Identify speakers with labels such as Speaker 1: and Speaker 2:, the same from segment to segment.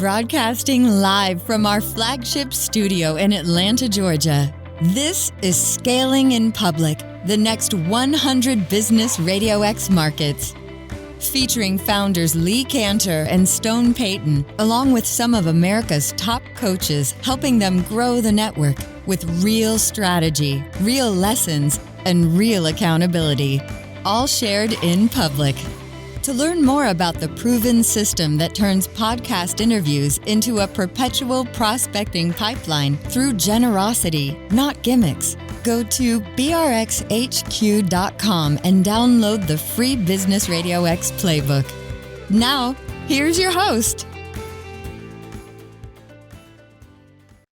Speaker 1: broadcasting live from our flagship studio in Atlanta, Georgia. This is Scaling in Public, the next 100 Business RadioX markets. Featuring founders Lee Kantor and Stone Payton, along with some of America's top coaches, helping them grow the network with real strategy, real lessons, and real accountability, all shared in public. To learn more about the proven system that turns podcast interviews into a perpetual prospecting pipeline through generosity, not gimmicks, go to brxhq.com and download the free Business RadioX playbook. Now, here's your host.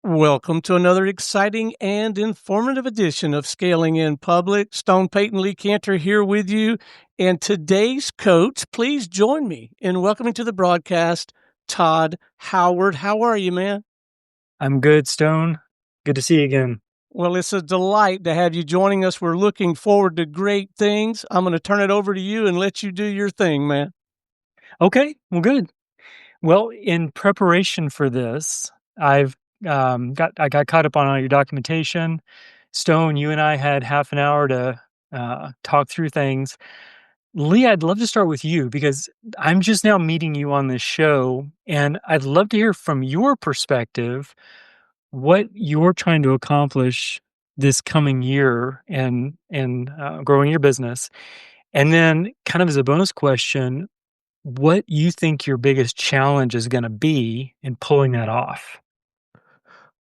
Speaker 2: Welcome to another exciting and informative edition of Scaling in Public. Stone Payton, Lee Kantor here with you. And today's coach, please join me in welcoming to the broadcast, Todd Howard. How are you, man?
Speaker 3: I'm good, Stone. Good to see you again.
Speaker 2: Well, it's a delight to have you joining us. We're looking forward to great things. I'm going to turn it over to you and let you do your thing, man.
Speaker 3: Okay, well, good. Well, in preparation for this, I got caught up on all your documentation. Stone, you and I had half an hour to talk through things. Lee, I'd love to start with you because I'm just now meeting you on this show, and I'd love to hear from your perspective what you're trying to accomplish this coming year and growing your business. And then kind of as a bonus question, what you think your biggest challenge is going to be in pulling that off.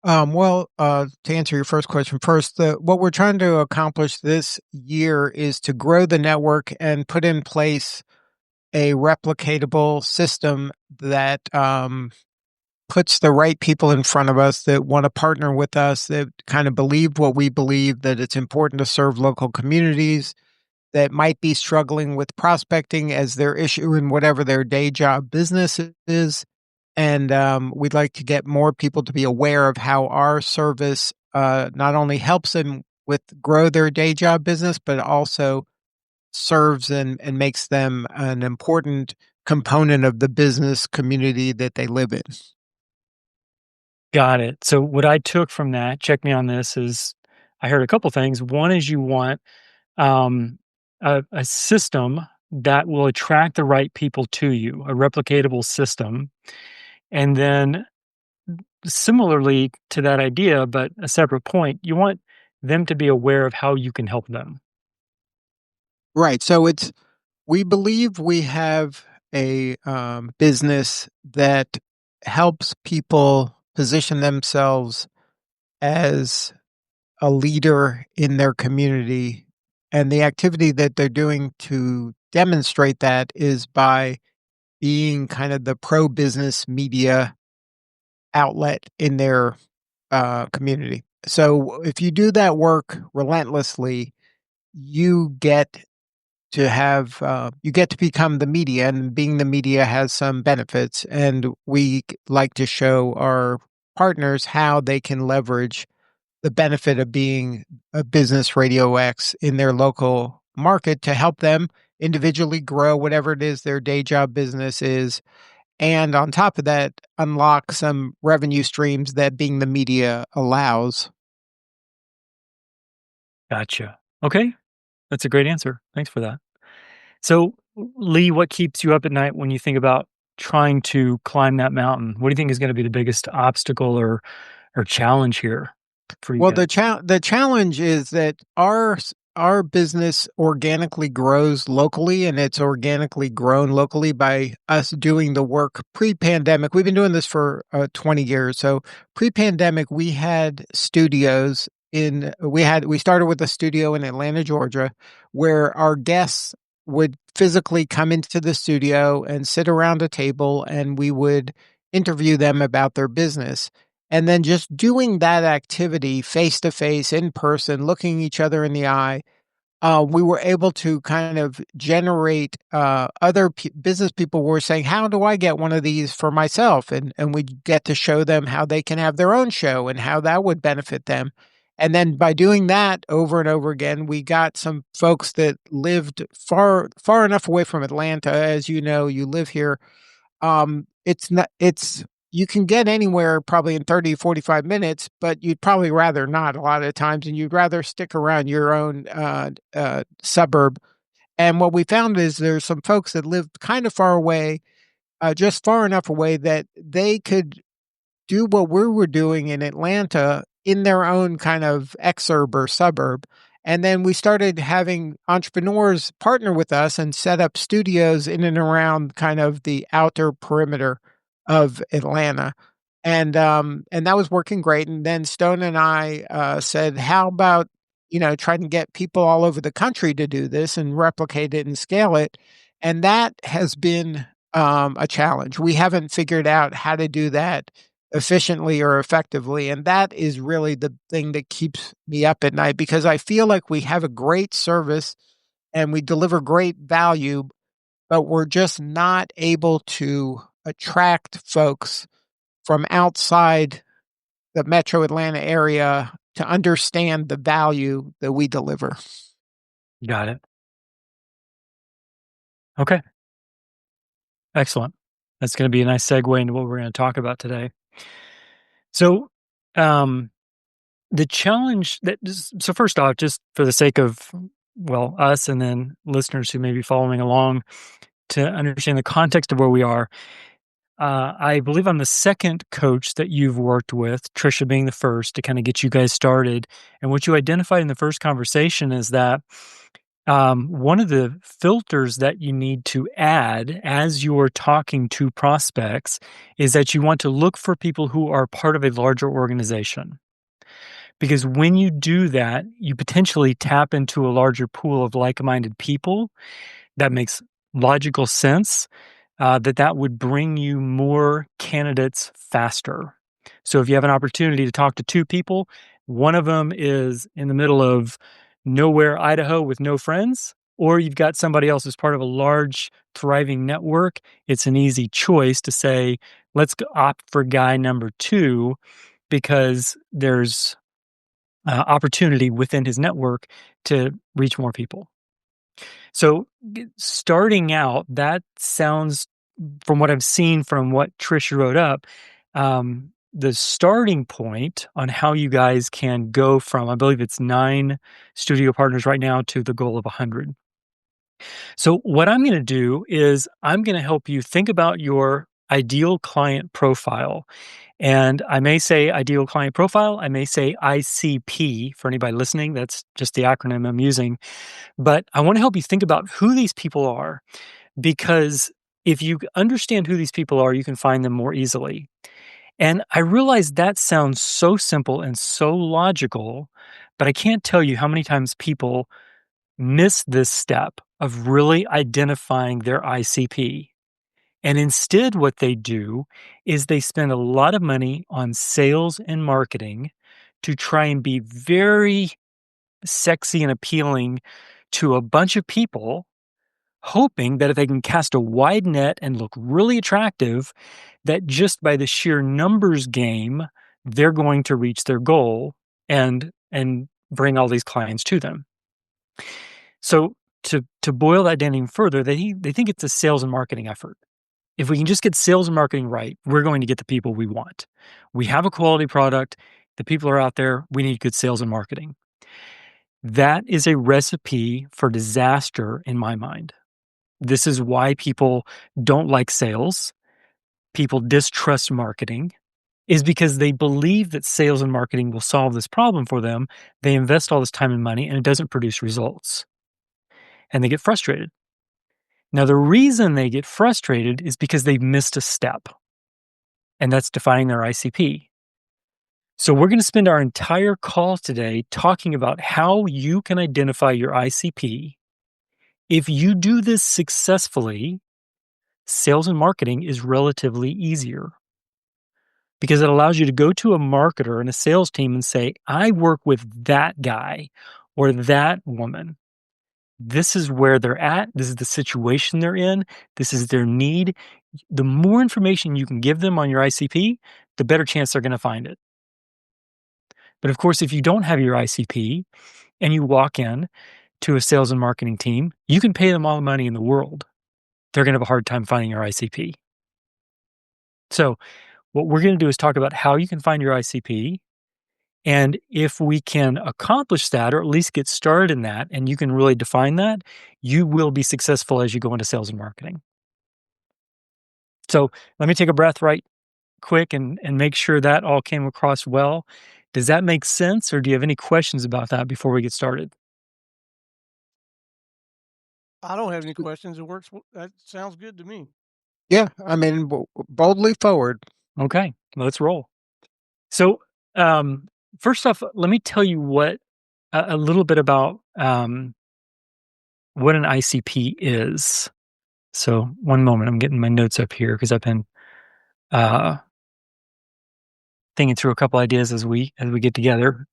Speaker 4: To answer your first question first, what we're trying to accomplish this year is to grow the network and put in place a replicatable system that puts the right people in front of us that want to partner with us, that kind of believe what we believe, that it's important to serve local communities, that might be struggling with prospecting as their issue in whatever their day job business is. And we'd like to get more people to be aware of how our service not only helps them with grow their day job business, but also serves and makes them an important component of the business community that they live in.
Speaker 3: Got it. So what I took from that, check me on this, is I heard a couple things. One is you want a system that will attract the right people to you, a replicatable system. And then similarly to that idea, but a separate point, you want them to be aware of how you can help them.
Speaker 4: Right. So we believe we have a business that helps people position themselves as a leader in their community. And the activity that they're doing to demonstrate that is by being kind of the pro-business media outlet in their community. So if you do that work relentlessly, you get to become the media, and being the media has some benefits. And we like to show our partners how they can leverage the benefit of being a Business RadioX in their local market to help them individually grow whatever it is their day job business is. And on top of that, unlock some revenue streams that being the media allows.
Speaker 3: Gotcha. Okay. That's a great answer. Thanks for that. So, Lee, what keeps you up at night when you think about trying to climb that mountain? What do you think is going to be the biggest obstacle or challenge here for you?
Speaker 4: Well,
Speaker 3: guys?
Speaker 4: the challenge is that our business organically grows locally, and it's organically grown locally by us doing the work pre-pandemic. We've been doing this for 20 years. So pre-pandemic, we had studios we started with a studio in Atlanta, Georgia, where our guests would physically come into the studio and sit around a table, and we would interview them about their business. And then just doing that activity face to face, in person, looking each other in the eye, we were able to kind of generate other business people were saying, how do I get one of these for myself? And we get to show them how they can have their own show and how that would benefit them. And then by doing that over and over again, we got some folks that lived far enough away from Atlanta. As you know, you live here. you can get anywhere probably in 30, 45 minutes, but you'd probably rather not a lot of the times, and you'd rather stick around your own suburb. And what we found is there's some folks that live kind of far away, just far enough away that they could do what we were doing in Atlanta in their own kind of exurb or suburb. And then we started having entrepreneurs partner with us and set up studios in and around kind of the outer perimeter of Atlanta. And that was working great. And then Stone and I said, how about, trying to get people all over the country to do this and replicate it and scale it? And that has been a challenge. We haven't figured out how to do that efficiently or effectively. And that is really the thing that keeps me up at night, because I feel like we have a great service and we deliver great value, but we're just not able to attract folks from outside the metro Atlanta area to understand the value that we deliver.
Speaker 3: Got it. Okay. Excellent. That's going to be a nice segue into what we're going to talk about today. So, the challenge so first off, just for the sake of, us and then listeners who may be following along to understand the context of where we are, I believe I'm the second coach that you've worked with, Trisha being the first to kind of get you guys started. And what you identified in the first conversation is that one of the filters that you need to add as you're talking to prospects is that you want to look for people who are part of a larger organization. Because when you do that, you potentially tap into a larger pool of like-minded people. That makes logical sense, that would bring you more candidates faster. So if you have an opportunity to talk to two people, one of them is in the middle of nowhere, Idaho, with no friends, or you've got somebody else who's part of a large, thriving network, it's an easy choice to say, let's opt for guy number two, because there's opportunity within his network to reach more people. So starting out, that sounds, from what I've seen from what Trisha wrote up, the starting point on how you guys can go from, I believe it's 9 studio partners right now, to the goal of 100. So what I'm going to do is I'm going to help you think about your ideal client profile. And I may say ideal client profile, I may say ICP for anybody listening. That's just the acronym I'm using. But I want to help you think about who these people are, because if you understand who these people are, you can find them more easily. And I realize that sounds so simple and so logical, but I can't tell you how many times people miss this step of really identifying their ICP. And instead, what they do is they spend a lot of money on sales and marketing to try and be very sexy and appealing to a bunch of people, hoping that if they can cast a wide net and look really attractive, that just by the sheer numbers game, they're going to reach their goal and bring all these clients to them. So to boil that down even further, they think it's a sales and marketing effort. If we can just get sales and marketing right, we're going to get the people we want. We have a quality product. The people are out there. We need good sales and marketing. That is a recipe for disaster in my mind. This is why people don't like sales. People distrust marketing, is because they believe that sales and marketing will solve this problem for them. They invest all this time and money and it doesn't produce results. And they get frustrated. Now, the reason they get frustrated is because they've missed a step, and that's defining their ICP. So we're going to spend our entire call today talking about how you can identify your ICP. If you do this successfully, sales and marketing is relatively easier, because it allows you to go to a marketer and a sales team and say, I work with that guy or that woman. This is where they're at. This is the situation they're in. This is their need. The more information you can give them on your ICP, the better chance they're going to find it. But of course, if you don't have your ICP and you walk in to a sales and marketing team, you can pay them all the money in the world. They're going to have a hard time finding your ICP. So What we're going to do is talk about how you can find your ICP. And if we can accomplish that, or at least get started in that, and you can really define that, you will be successful as you go into sales and marketing. So let me take a breath right quick and make sure that all came across well. Does that make sense, or do you have any questions about that before we get started?
Speaker 2: I don't have any questions. It works. That sounds good to me.
Speaker 4: Yeah, I mean, boldly forward.
Speaker 3: Okay, let's roll. So, first off, let me tell you what a little bit about what an ICP is. So, one moment, I'm getting my notes up here because I've been thinking through a couple ideas as we get together.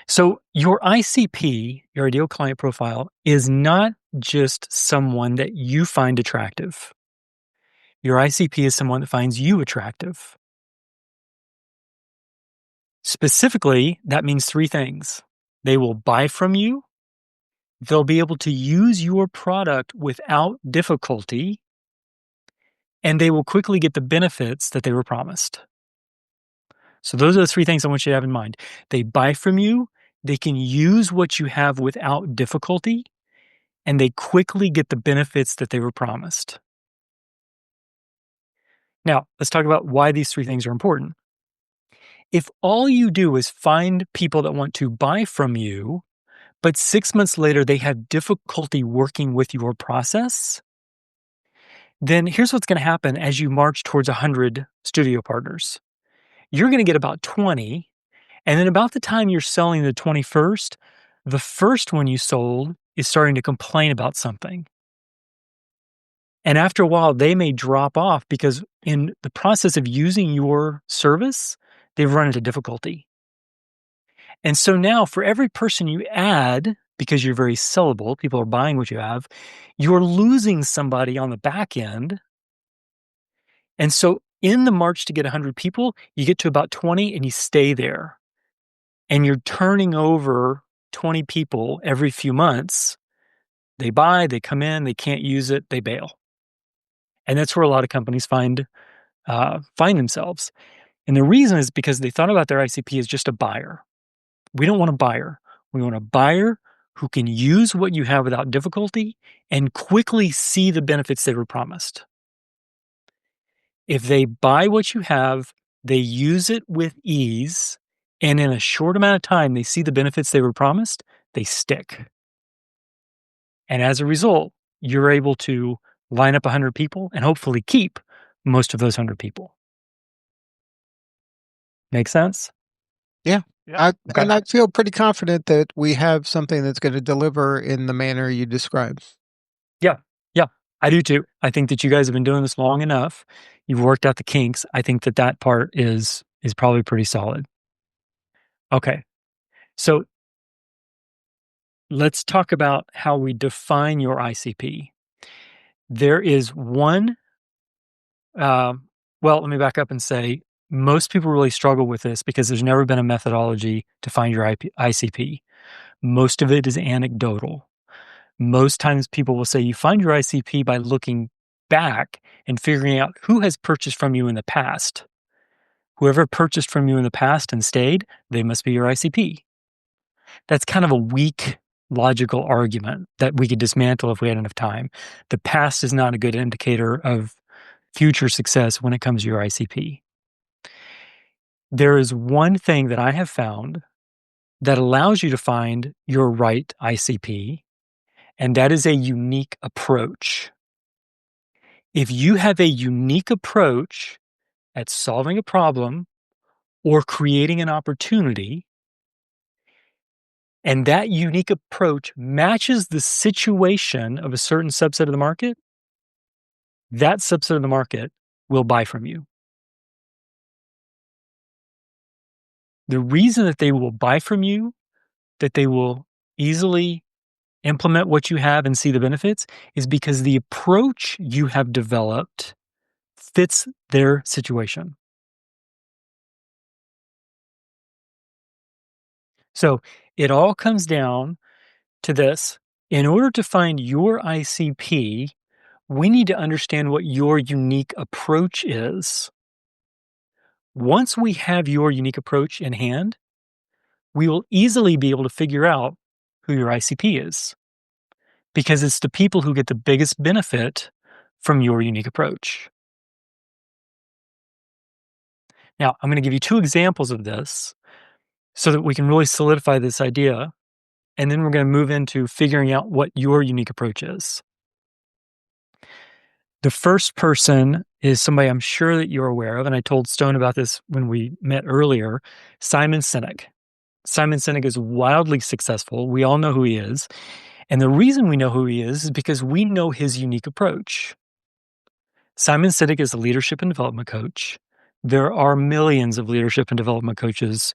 Speaker 3: So, your ICP, your ideal client profile, is not just someone that you find attractive. Your ICP is someone that finds you attractive. Specifically, that means three things. They will buy from you, they'll be able to use your product without difficulty, and they will quickly get the benefits that they were promised. So those are the three things I want you to have in mind. They buy from you, they can use what you have without difficulty, and they quickly get the benefits that they were promised. Now, let's talk about why these three things are important. If all you do is find people that want to buy from you, but 6 months later they have difficulty working with your process, then here's what's going to happen as you march towards 100 studio partners. You're going to get about 20, and then about the time you're selling the 21st, the first one you sold is starting to complain about something. And after a while, they may drop off because in the process of using your service, they've run into difficulty. And so now for every person you add, because you're very sellable, people are buying what you have, you're losing somebody on the back end. And so in the march to get 100 people, you get to about 20 and you stay there. And you're turning over 20 people every few months. They buy, they come in, they can't use it, they bail. And that's where a lot of companies find themselves. And the reason is because they thought about their ICP as just a buyer. We don't want a buyer. We want a buyer who can use what you have without difficulty and quickly see the benefits they were promised. If they buy what you have, they use it with ease, and in a short amount of time, they see the benefits they were promised, they stick. And as a result, you're able to line up 100 people and hopefully keep most of those 100 people. Make sense?
Speaker 4: Yeah.
Speaker 2: Yeah.
Speaker 4: And I feel pretty confident that we have something that's going to deliver in the manner you described.
Speaker 3: Yeah. I do too. I think that you guys have been doing this long enough. You've worked out the kinks. I think that part is probably pretty solid. Okay. So let's talk about how we define your ICP. There is one, well, let me back up and say most people really struggle with this because there's never been a methodology to find your ICP. Most of it is anecdotal. Most times people will say you find your ICP by looking back and figuring out who has purchased from you in the past. Whoever purchased from you in the past and stayed, they must be your ICP. That's kind of a weak logical argument that we could dismantle if we had enough time. The past is not a good indicator of future success when it comes to your ICP. There is one thing that I have found that allows you to find your right ICP, and that is a unique approach. If you have a unique approach at solving a problem or creating an opportunity, and that unique approach matches the situation of a certain subset of the market, that subset of the market will buy from you. The reason that they will buy from you, that they will easily implement what you have and see the benefits, is because the approach you have developed fits their situation. So it all comes down to this. In order to find your ICP, we need to understand what your unique approach is. once we have your unique approach in hand, we will easily be able to figure out who your ICP is, because it's the people who get the biggest benefit from your unique approach. Now, I'm going to give you 2 examples of this so that we can really solidify this idea, and then we're going to move into figuring out what your unique approach is. The first person is somebody I'm sure that you're aware of, and I told Stone about this when we met earlier, Simon Sinek. Simon Sinek is wildly successful. We all know who he is. And the reason we know who he is because we know his unique approach. Simon Sinek is a leadership and development coach. There are millions of leadership and development coaches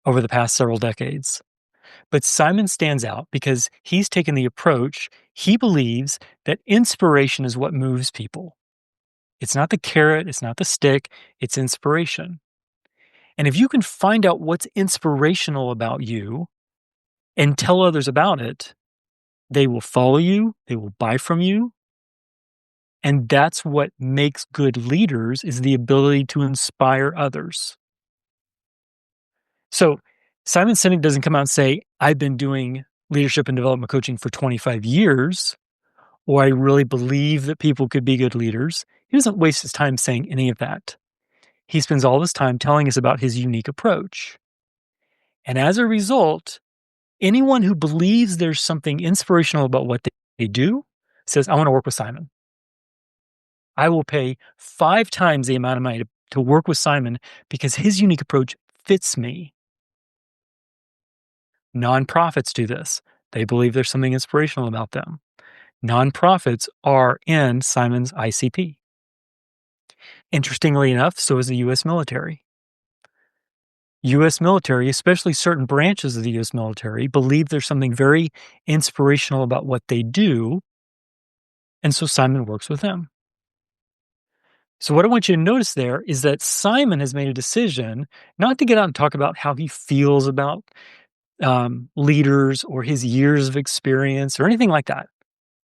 Speaker 3: over the past several decades. But Simon stands out because he's taken the approach, he believes that inspiration is what moves people. It's not the carrot, it's not the stick, it's inspiration. And if you can find out what's inspirational about you and tell others about it, they will follow you, they will buy from you. And that's what makes good leaders, is the ability to inspire others. So Simon Sinek doesn't come out and say, I've been doing leadership and development coaching for 25 years, or I really believe that people could be good leaders. He doesn't waste his time saying any of that. He spends all his time telling us about his unique approach. And as a result, anyone who believes there's something inspirational about what they do says, I want to work with Simon. I will pay 5 times the amount of money to work with Simon because his unique approach fits me. Nonprofits do this. They believe there's something inspirational about them. Nonprofits are in Simon's ICP. Interestingly enough, so is the U.S. military. U.S. military, especially certain branches of the U.S. military, believe there's something very inspirational about what they do, and so Simon works with them. So what I want you to notice there is that Simon has made a decision not to get out and talk about how he feels about leaders or his years of experience or anything like that.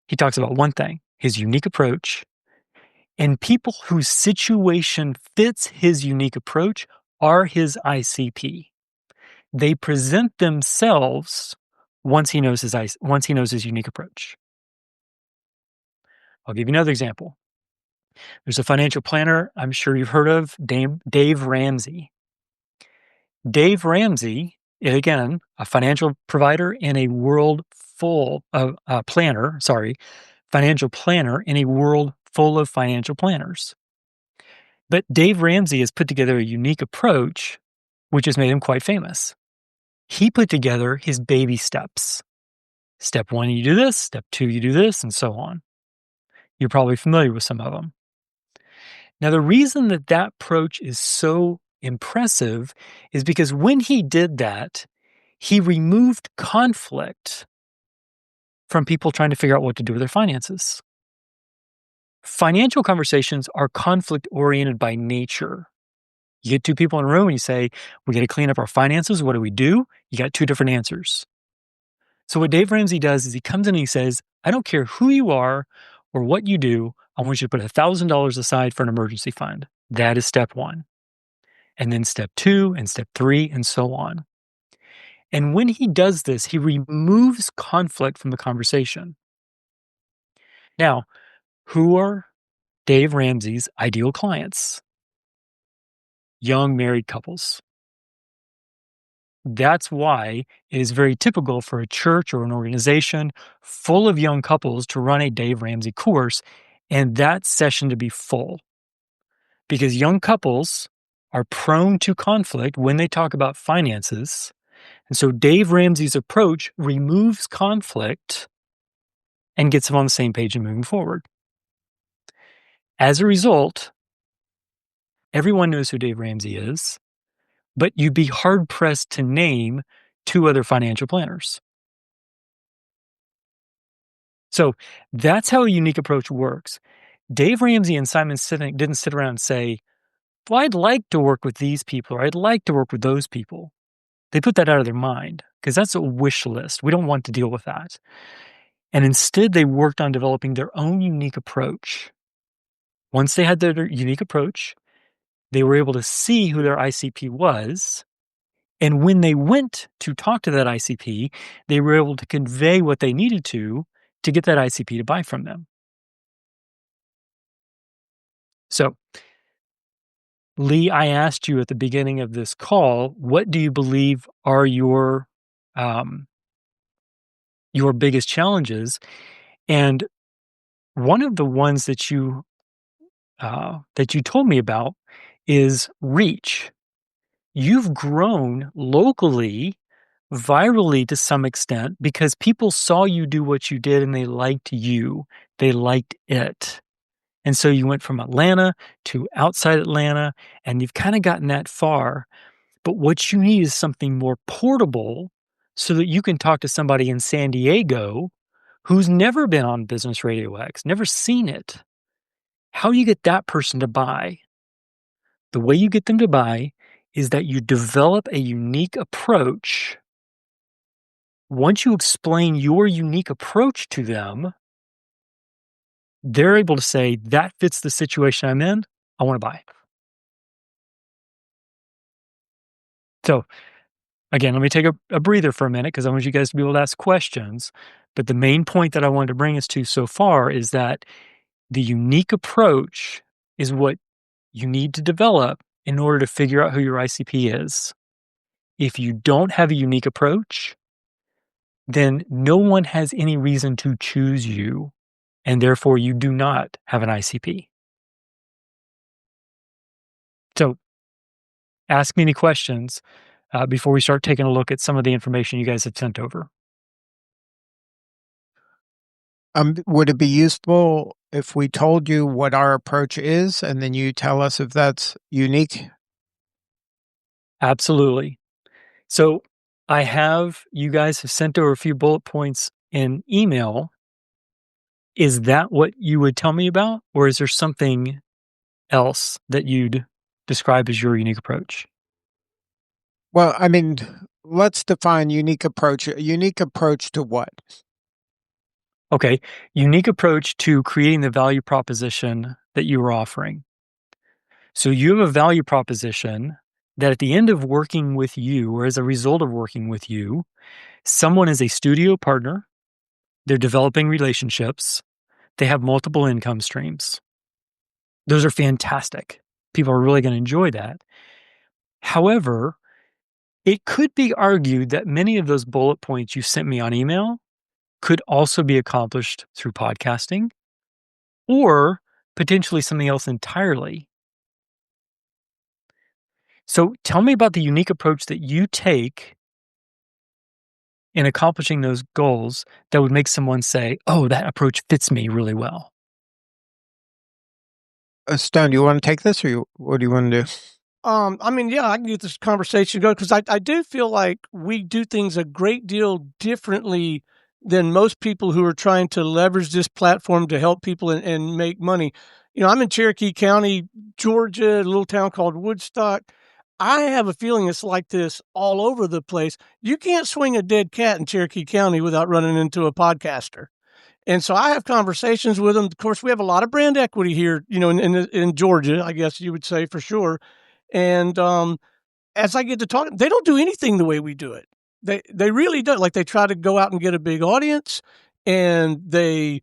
Speaker 3: He talks about one thing, his unique approach. And people whose situation fits his unique approach are his ICP. They present themselves once he knows his unique approach. I'll give you another example. There's a financial planner I'm sure you've heard of, Dave Ramsey. Dave Ramsey, again, a financial provider in a world full of financial planner in a world full of financial planners. But Dave Ramsey has put together a unique approach, which has made him quite famous. He put together his baby steps. Step 1, you do this. Step 2, you do this, and so on. You're probably familiar with some of them. Now, the reason that approach is so impressive is because when he did that, he removed conflict from people trying to figure out what to do with their finances. Financial conversations are conflict-oriented by nature. You get 2 people in a room and you say, we got to clean up our finances. What do we do? You got 2 different answers. So what Dave Ramsey does is he comes in and he says, I don't care who you are or what you do. I want you to put $1,000 aside for an emergency fund. That is step 1. And then step 2 and step 3 and so on. And when he does this, he removes conflict from the conversation. Now, who are Dave Ramsey's ideal clients? Young married couples. That's why it is very typical for a church or an organization full of young couples to run a Dave Ramsey course and that session to be full. Because young couples are prone to conflict when they talk about finances. And so Dave Ramsey's approach removes conflict and gets them on the same page and moving forward. As a result, everyone knows who Dave Ramsey is, but you'd be hard-pressed to name 2 other financial planners. So that's how a unique approach works. Dave Ramsey and Simon Sinek didn't sit around and say, well, I'd like to work with these people, or I'd like to work with those people. They put that out of their mind because that's a wish list. We don't want to deal with that. And instead, they worked on developing their own unique approach. Once they had their unique approach, They were able to see who their ICP was. And when they went to talk to that ICP, they were able to convey what they needed to get that ICP to buy from them. So, Lee, I asked you at the beginning of this call, what do you believe are your biggest challenges? And one of the ones that you told me about is reach. You've grown locally, virally to some extent, because people saw you do what you did and they liked you. They liked it. And so you went from Atlanta to outside Atlanta, and you've kind of gotten that far. But what you need is something more portable so that you can talk to somebody in San Diego who's never been on Business RadioX, never seen it. How do you get that person to buy? The way you get them to buy is that you develop a unique approach. Once you explain your unique approach to them, they're able to say, that fits the situation I'm in. I want to buy. So again, let me take a breather for a minute because I want you guys to be able to ask questions. But the main point that I wanted to bring us to so far is that the unique approach is what you need to develop in order to figure out who your ICP is. If you don't have a unique approach, then no one has any reason to choose you, and therefore you do not have an ICP. So ask me any questions before we start taking a look at some of the information you guys have sent over.
Speaker 4: Would it be useful if we told you what our approach is and then you tell us if that's unique?
Speaker 3: Absolutely. So you guys have sent over a few bullet points in email. Is that what you would tell me about? Or is there something else that you'd describe as your unique approach?
Speaker 4: Well, I mean, let's define unique approach. A unique approach to what?
Speaker 3: Okay. Unique approach to creating the value proposition that you were offering. So you have a value proposition that at the end of working with you, or as a result of working with you, someone is a studio partner, they're developing relationships, they have multiple income streams. Those are fantastic. People are really going to enjoy that. However, it could be argued that many of those bullet points you sent me on email could also be accomplished through podcasting or potentially something else entirely. So tell me about the unique approach that you take in accomplishing those goals that would make someone say, oh, that approach fits me really well.
Speaker 4: Stone, do you want to take this or what do you want to do?
Speaker 2: I mean, yeah, I can get this conversation going because I do feel like we do things a great deal differently than most people who are trying to leverage this platform to help people and make money. You know, I'm in Cherokee County, Georgia, a little town called Woodstock. I have a feeling it's like this all over the place. You can't swing a dead cat in Cherokee County without running into a podcaster. And so I have conversations with them. Of course, we have a lot of brand equity here, you know, in Georgia, I guess you would say for sure. And as I get to talk, they don't do anything the way we do it. They really don't. Like they try to go out and get a big audience, and they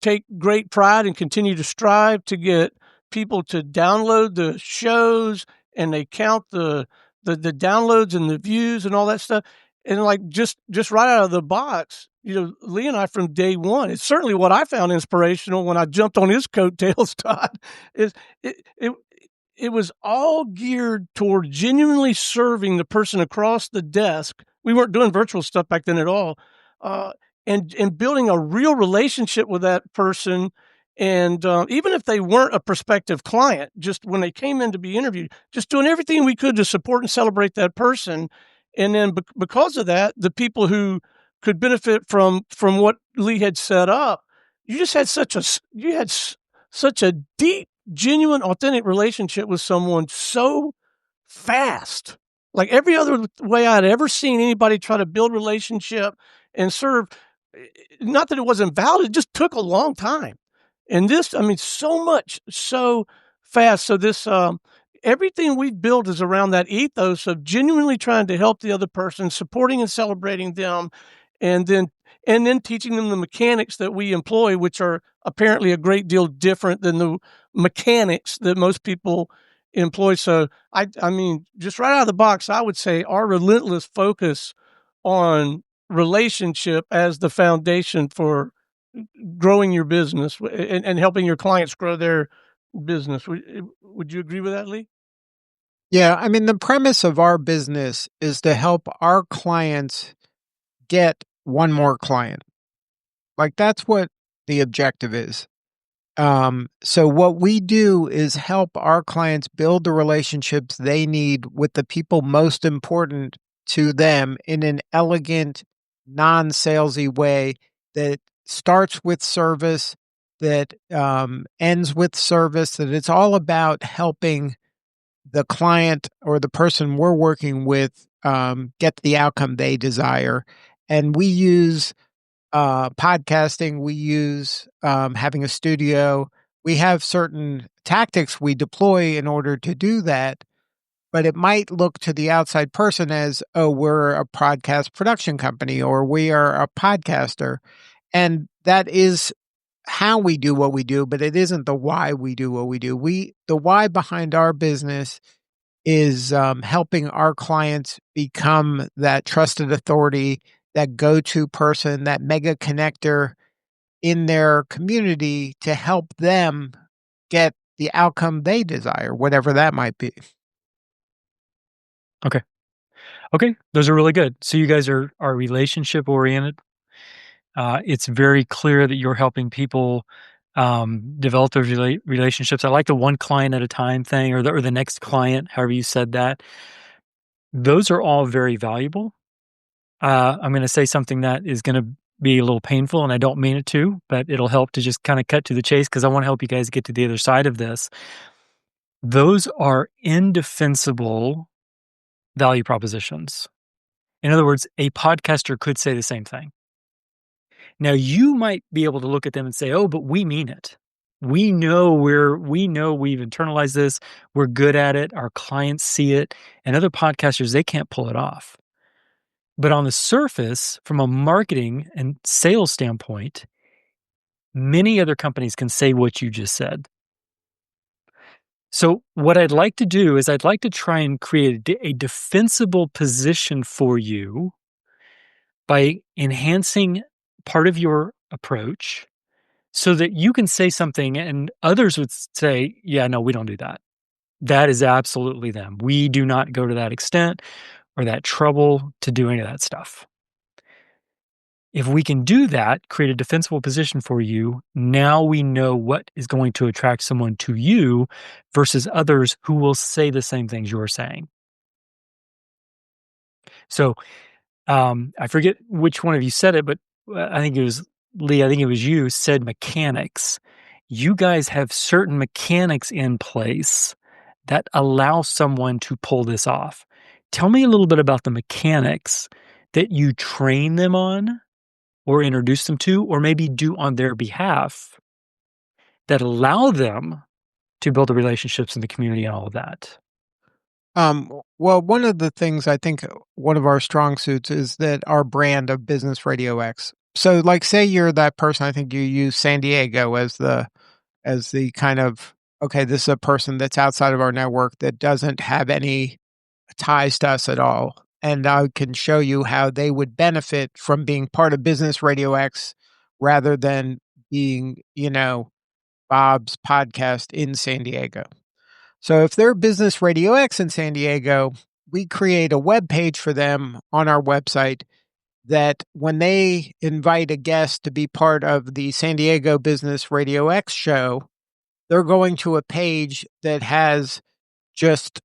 Speaker 2: take great pride and continue to strive to get people to download the shows, and they count the downloads and the views and all that stuff. And like just right out of the box, you know, Lee and I from day one, it's certainly what I found inspirational when I jumped on his coattails, Todd, is it was all geared toward genuinely serving the person across the desk. We weren't doing virtual stuff back then at all. And building a real relationship with that person. And even if they weren't a prospective client, just when they came in to be interviewed, just doing everything we could to support and celebrate that person. And then because of that, the people who could benefit from what Lee had set up, you just had such a deep, genuine, authentic relationship with someone so fast. Like every other way I'd ever seen anybody try to build relationship and serve, not that it wasn't valid, it just took a long time. And this, I mean, so much, so fast. So this, everything we've built is around that ethos of genuinely trying to help the other person, supporting and celebrating them, and then teaching them the mechanics that we employ, which are apparently a great deal different than the mechanics that most people employ. So I mean, just right out of the box, I would say our relentless focus on relationship as the foundation for growing your business and helping your clients grow their business. Would you agree with that, Lee?
Speaker 4: Yeah, I mean, the premise of our business is to help our clients get one more client. Like, that's what the objective is. So what we do is help our clients build the relationships they need with the people most important to them in an elegant, non-salesy way that starts with service, that ends with service, that it's all about helping the client or the person we're working with get the outcome they desire. And we use podcasting, we use having a studio. We have certain tactics we deploy in order to do that, but it might look to the outside person as, oh, we're a podcast production company or we are a podcaster. And that is how we do what we do, but it isn't the why we do what we do. The why behind our business is helping our clients become that trusted authority, that go-to person, that mega connector in their community to help them get the outcome they desire, whatever that might be.
Speaker 3: Okay. Okay, those are really good. So you guys are relationship oriented. It's very clear that you're helping people develop those relationships. I like the one client at a time thing, or the next client, however you said that. Those are all very valuable. I'm going to say something that is going to be a little painful, and I don't mean it to, but it'll help to just kind of cut to the chase because I want to help you guys get to the other side of this. Those are indefensible value propositions. In other words, a podcaster could say the same thing. Now, you might be able to look at them and say, "Oh, but we mean it. We know we've internalized this. We're good at it. Our clients see it." And other podcasters, they can't pull it off. But on the surface, from a marketing and sales standpoint, many other companies can say what you just said. So what I'd like to do is I'd like to try and create a defensible position for you by enhancing part of your approach so that you can say something and others would say, yeah, no, we don't do that. That is absolutely them. We do not go to that extent or that trouble to do any of that stuff. If we can do that, create a defensible position for you, now we know what is going to attract someone to you versus others who will say the same things you're saying. So I forget which one of you said it, but I think it was Lee, I think it was you said mechanics. You guys have certain mechanics in place that allow someone to pull this off. Tell me a little bit about the mechanics that you train them on or introduce them to, or maybe do on their behalf that allow them to build the relationships in the community and all of that.
Speaker 4: Well, one of the things I think one of our strong suits is that our brand of Business Radio X. So, like, say you're that person. I think you use San Diego as the kind of, okay, this is a person that's outside of our network that doesn't have any ties to us at all. And I can show you how they would benefit from being part of Business Radio X rather than being, Bob's podcast in San Diego. So if they're Business Radio X in San Diego, we create a web page for them on our website that when they invite a guest to be part of the San Diego Business Radio X show, they're going to a page that has just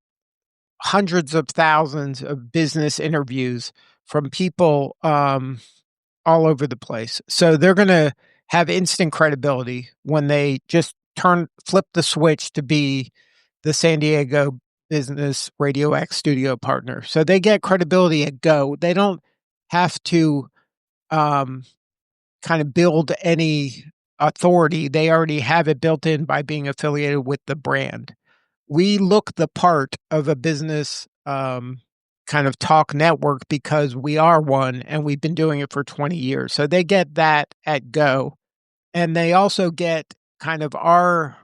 Speaker 4: hundreds of thousands of business interviews from people all over the place. So they're going to have instant credibility when they just flip the switch to be the San Diego Business Radio X studio partner. So they get credibility at go. They don't have to kind of build any authority. They already have it built in by being affiliated with the brand. we look the part of a business kind of talk network because we are one and we've been doing it for 20 years. So they get that at Go. And they also get kind of our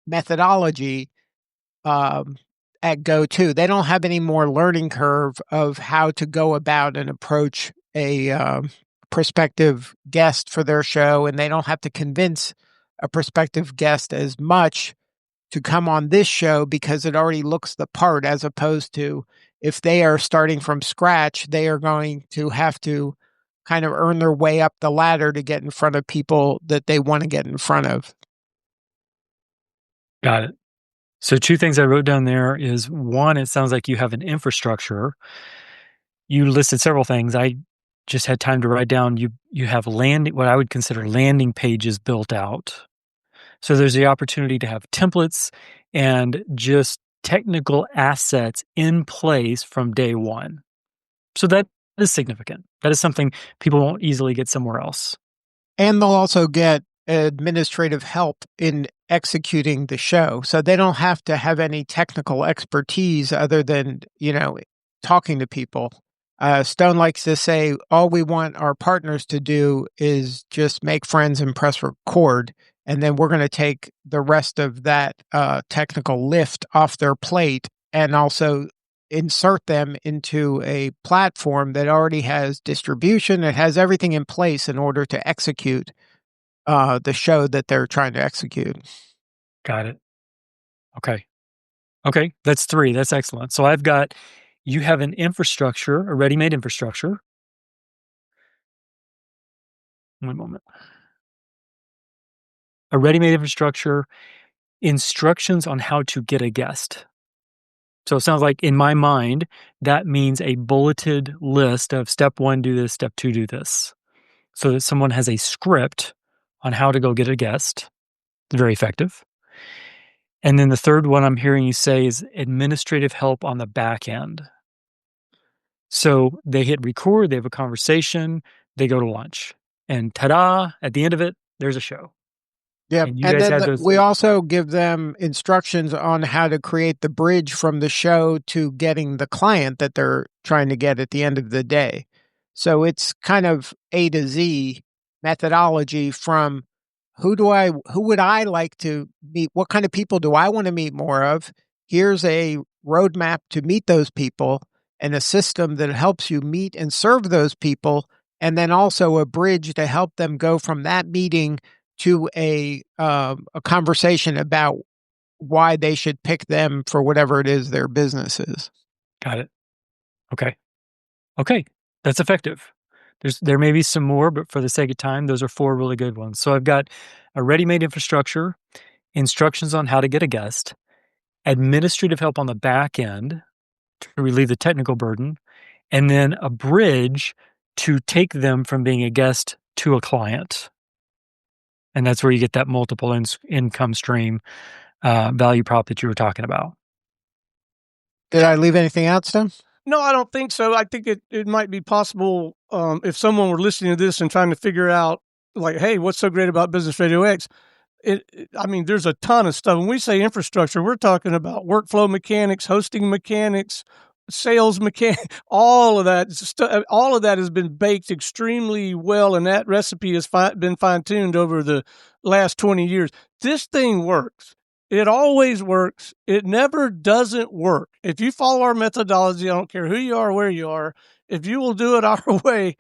Speaker 4: methodology at Go too. They don't have any more learning curve of how to go about and approach a prospective guest for their show. And they don't have to convince a prospective guest as much to come on this show because it already looks the part, as opposed to if they are starting from scratch, they are going to have to kind of earn their way up the ladder to get in front of people that they want to get in front of.
Speaker 3: Got it. So two things I wrote down there is one, it sounds like you have an infrastructure. You listed several things. I just had time to write down you have what I would consider landing pages built out. So there's the opportunity to have templates and just technical assets in place from day one. So that is significant. That is something people won't easily get somewhere else.
Speaker 4: And they'll also get administrative help in executing the show. So they don't have to have any technical expertise other than, talking to people. Stone likes to say, all we want our partners to do is just make friends and press record. And then we're going to take the rest of that technical lift off their plate and also insert them into a platform that already has distribution. It has everything in place in order to execute the show that they're trying to execute.
Speaker 3: Got it. Okay. That's 3. That's excellent. So you have an infrastructure, a ready-made infrastructure. One moment. A ready-made infrastructure, instructions on how to get a guest. So it sounds like in my mind, that means a bulleted list of step 1, do this, step 2, do this. So that someone has a script on how to go get a guest. It's very effective. And then the third one I'm hearing you say is administrative help on the back end. So they hit record, they have a conversation, they go to lunch. And ta-da, at the end of it, there's a show.
Speaker 4: Yeah,
Speaker 3: And you
Speaker 4: and
Speaker 3: guys
Speaker 4: then
Speaker 3: have those.
Speaker 4: we also give them instructions on how to create the bridge from the show to getting the client that they're trying to get at the end of the day. So it's kind of A to Z methodology from who would I like to meet? What kind of people do I want to meet more of? Here's a roadmap to meet those people and a system that helps you meet and serve those people. And then also a bridge to help them go from that meeting to a conversation about why they should pick them for whatever it is their business is.
Speaker 3: Got it. Okay. That's effective. There may be some more, but for the sake of time, those are 4 really good ones. So I've got a ready-made infrastructure, instructions on how to get a guest, administrative help on the back end to relieve the technical burden, and then a bridge to take them from being a guest to a client. And that's where you get that multiple income stream value prop that you were talking about.
Speaker 4: Did I leave anything out, Stone?
Speaker 2: No, I don't think so. I think it might be possible if someone were listening to this and trying to figure out, like, hey, what's so great about Business Radio X? There's a ton of stuff. When we say infrastructure, we're talking about workflow mechanics, hosting mechanics, sales mechanics, all of that stuff. All of that has been baked extremely well, and that recipe has been fine-tuned over the last 20 years. This thing works. It always works. It never doesn't work. If you follow our methodology, I don't care who you are, where you are, if you will do it our way,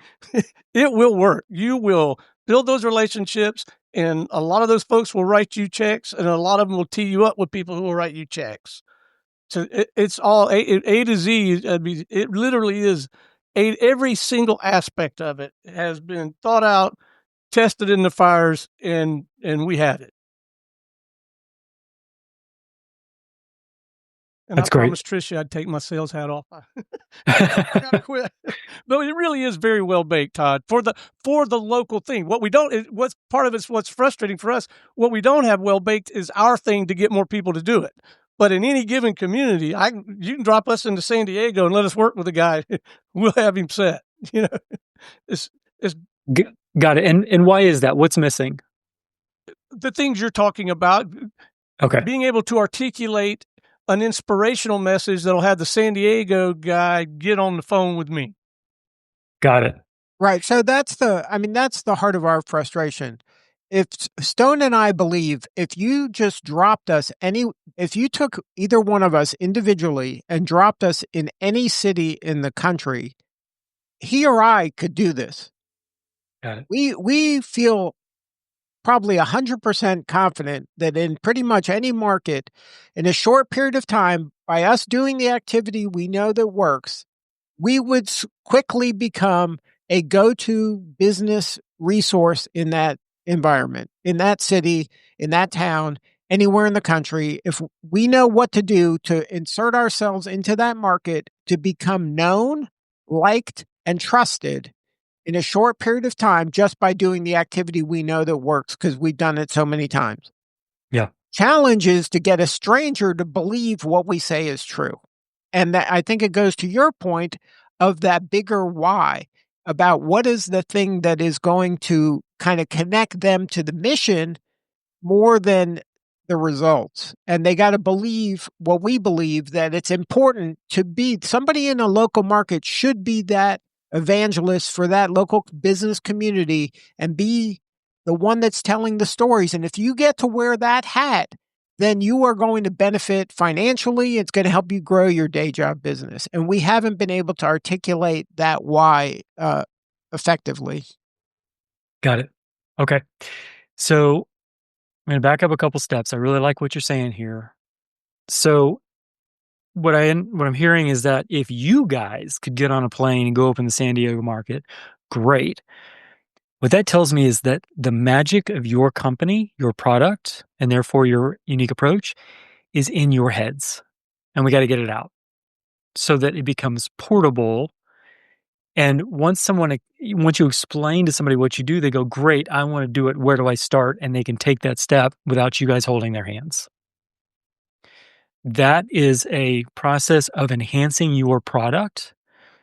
Speaker 2: it will work. You will build those relationships, and a lot of those folks will write you checks, and a lot of them will tee you up with people who will write you checks. So it's all A to Z. It literally is every single aspect of it has been thought out, tested in the fires, and we had it. And
Speaker 3: That's
Speaker 2: I
Speaker 3: great.
Speaker 2: promised Tricia I'd take my sales hat off. I gotta quit. But it really is very well baked, Todd, for the local thing. What's part of it's what's frustrating for us. What we don't have well baked is our thing to get more people to do it. But in any given community, you can drop us into San Diego and let us work with a guy. We'll have him set. It's
Speaker 3: got it. And why is that? What's missing?
Speaker 2: The things you're talking about.
Speaker 3: Okay.
Speaker 2: Being able to articulate an inspirational message that'll have the San Diego guy get on the phone with me.
Speaker 3: Got it.
Speaker 4: Right. So that's the heart of our frustration. If Stone and I believe if you just dropped us if you took either one of us individually and dropped us in any city in the country, he or I could do this.
Speaker 3: Got it.
Speaker 4: We feel probably 100% confident that in pretty much any market, in a short period of time, by us doing the activity we know that works, we would quickly become a go-to business resource in that environment, in that city, in that town, anywhere in the country. If we know what to do to insert ourselves into that market to become known, liked, and trusted in a short period of time just by doing the activity we know that works because we've done it so many times.
Speaker 3: Yeah.
Speaker 4: Challenge is to get a stranger to believe what we say is true. And that, I think it goes to your point of that bigger why about what is the thing that is going to kind of connect them to the mission more than the results. And they got to believe what we believe, that it's important to be somebody in a local market should be that evangelist for that local business community and be the one that's telling the stories. And if you get to wear that hat, then you are going to benefit financially. It's going to help you grow your day job business. And we haven't been able to articulate that why effectively.
Speaker 3: Got it. Okay. So I'm going to back up a couple steps. I really like what you're saying here. So what I'm hearing is that if you guys could get on a plane and go open the San Diego market, great. What that tells me is that the magic of your company, your product, and therefore your unique approach is in your heads. And we got to get it out so that it becomes portable. And once you explain to somebody what you do, they go, great, I want to do it. Where do I start? And they can take that step without you guys holding their hands. That is a process of enhancing your product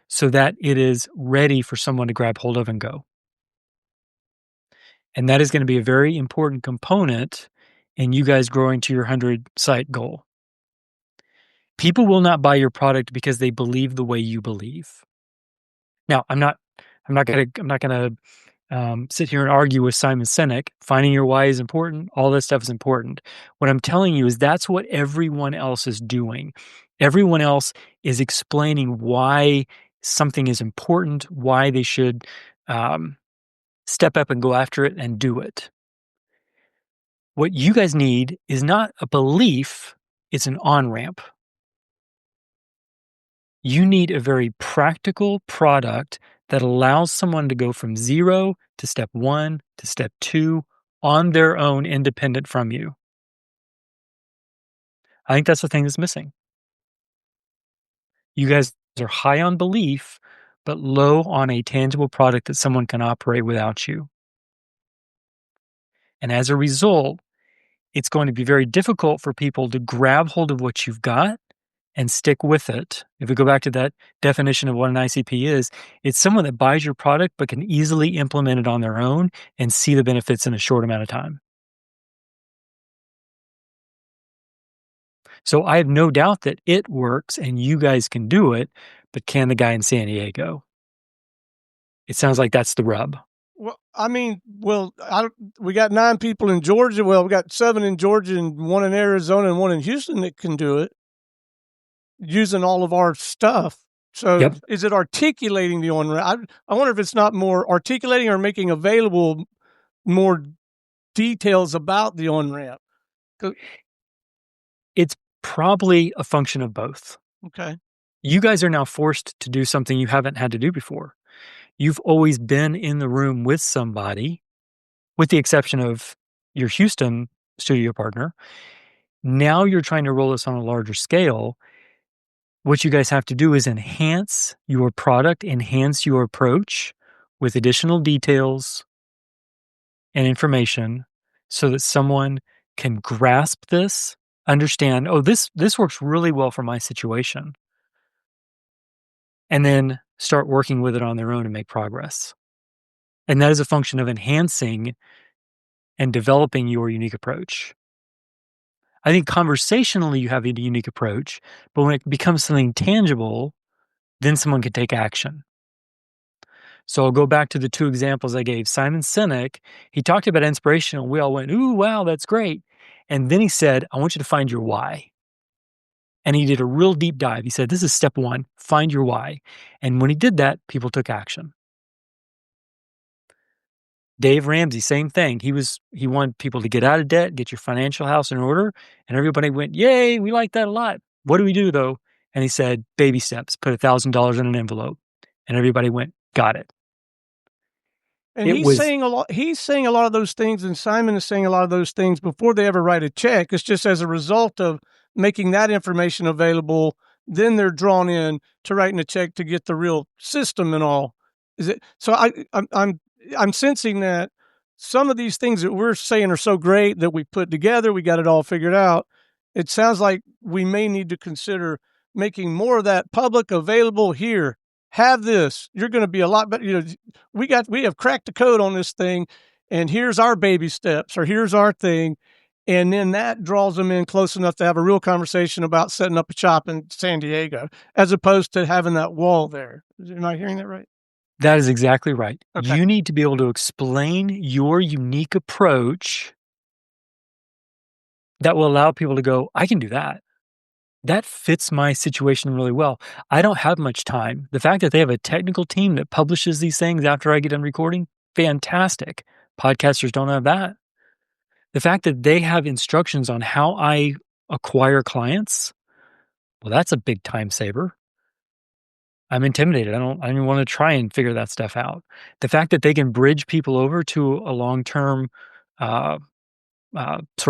Speaker 3: so that it is ready for someone to grab hold of and go. And that is going to be a very important component in you guys growing to your 100 site goal. People will not buy your product because they believe the way you believe. Now, I'm not going to sit here and argue with Simon Sinek. Finding your why is important. All this stuff is important. What I'm telling you is that's what everyone else is doing. Everyone else is explaining why something is important, why they should step up and go after it and do it. What you guys need is not a belief, it's an on-ramp. You need a very practical product that allows someone to go from 0 to step 1 to step 2 on their own, independent from you. I think that's the thing that's missing. You guys are high on belief, but low on a tangible product that someone can operate without you. And as a result, it's going to be very difficult for people to grab hold of what you've got and stick with it. If we go back to that definition of what an ICP is, it's someone that buys your product but can easily implement it on their own and see the benefits in a short amount of time. So I have no doubt that it works and you guys can do it, but can the guy in San Diego? It sounds like that's the rub.
Speaker 2: Well, I mean, we got 9 people in Georgia. Well, we got 7 in Georgia and 1 in Arizona and 1 in Houston that can do it using all of our stuff. So
Speaker 3: Yep.
Speaker 2: Is it articulating the on-ramp? I wonder if it's not more articulating or making available more details about the on-ramp.
Speaker 3: It's probably a function of both.
Speaker 2: Okay.
Speaker 3: You guys are now forced to do something you haven't had to do before. You've always been in the room with somebody, with the exception of your Houston studio partner. Now you're trying to roll this on a larger scale. What you guys have to do is enhance your product, enhance your approach with additional details and information so that someone can grasp this, understand, oh, this works really well for my situation, and then start working with it on their own and make progress. And that is a function of enhancing and developing your unique approach. I think conversationally you have a unique approach, but when it becomes something tangible, then someone can take action. So I'll go back to the two examples I gave. Simon Sinek, he talked about inspiration, and we all went, ooh, wow, that's great. And then he said, I want you to find your why. And he did a real deep dive. He said, this is step one, find your why. And when he did that, people took action. Dave Ramsey, same thing. He wanted people to get out of debt, get your financial house in order. And everybody went, yay, we like that a lot. What do we do though? And he said, baby steps, put $1,000 in an envelope. And everybody went, got it.
Speaker 2: And he's saying a lot. He's saying a lot of those things, and Simon is saying a lot of those things before they ever write a check. It's just as a result of making that information available, then they're drawn in to writing a check to get the real system and all. Is it? So I'm sensing that some of these things that we're saying are so great that we put together, we got it all figured out. It sounds like we may need to consider making more of that public available here. Have this. You're going to be a lot better. You know, we have cracked the code on this thing, and here's our baby steps, or here's our thing. And then that draws them in close enough to have a real conversation about setting up a shop in San Diego, as opposed to having that wall there. Am I hearing that right?
Speaker 3: That is exactly right.
Speaker 2: Okay.
Speaker 3: You need to be able to explain your unique approach that will allow people to go, I can do that. That fits my situation really well. I don't have much time. The fact that they have a technical team that publishes these things after I get done recording, fantastic. Podcasters don't have that. The fact that they have instructions on how I acquire clients, well, that's a big time saver. I'm intimidated. I don't even want to try and figure that stuff out. The fact that they can bridge people over to a long-term sort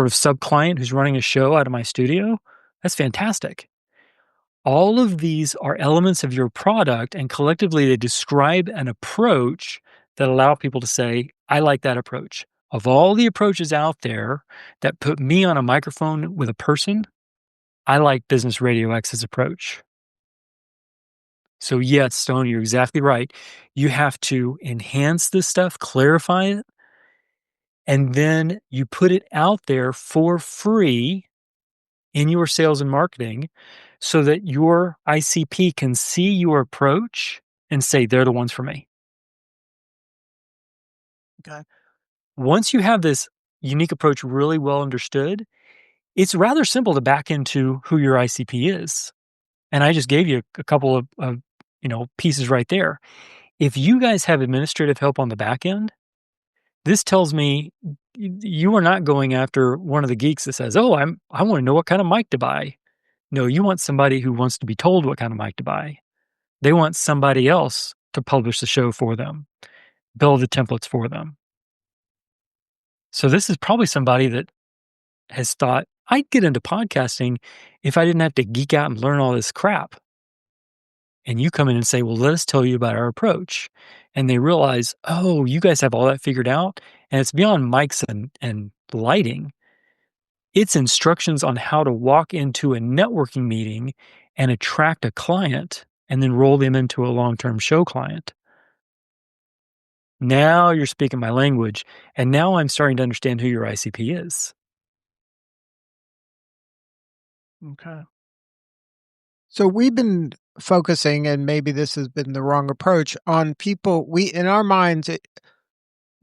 Speaker 3: of sub-client who's running a show out of my studio, that's fantastic. All of these are elements of your product, and collectively they describe an approach that allow people to say, I like that approach. Of all the approaches out there that put me on a microphone with a person, I like Business RadioX's approach. So yes, Stone, you're exactly right. You have to enhance this stuff, clarify it, and then you put it out there for free in your sales and marketing so that your ICP can see your approach and say, they're the ones for me.
Speaker 2: Okay.
Speaker 3: Once you have this unique approach really well understood, it's rather simple to back into who your ICP is. And I just gave you a couple of pieces right there. If you guys have administrative help on the back end, this tells me you are not going after one of the geeks that says, oh, I want to know what kind of mic to buy. No, you want somebody who wants to be told what kind of mic to buy. They want somebody else to publish the show for them, build the templates for them. So this is probably somebody that has thought, I'd get into podcasting if I didn't have to geek out and learn all this crap. And you come in and say, well, let us tell you about our approach. And they realize, oh, you guys have all that figured out. And it's beyond mics and lighting. It's instructions on how to walk into a networking meeting and attract a client and then roll them into a long-term show client. Now you're speaking my language. And now I'm starting to understand who your ICP is.
Speaker 2: Okay.
Speaker 4: So we've been focusing, and maybe this has been the wrong approach, on people. In our minds,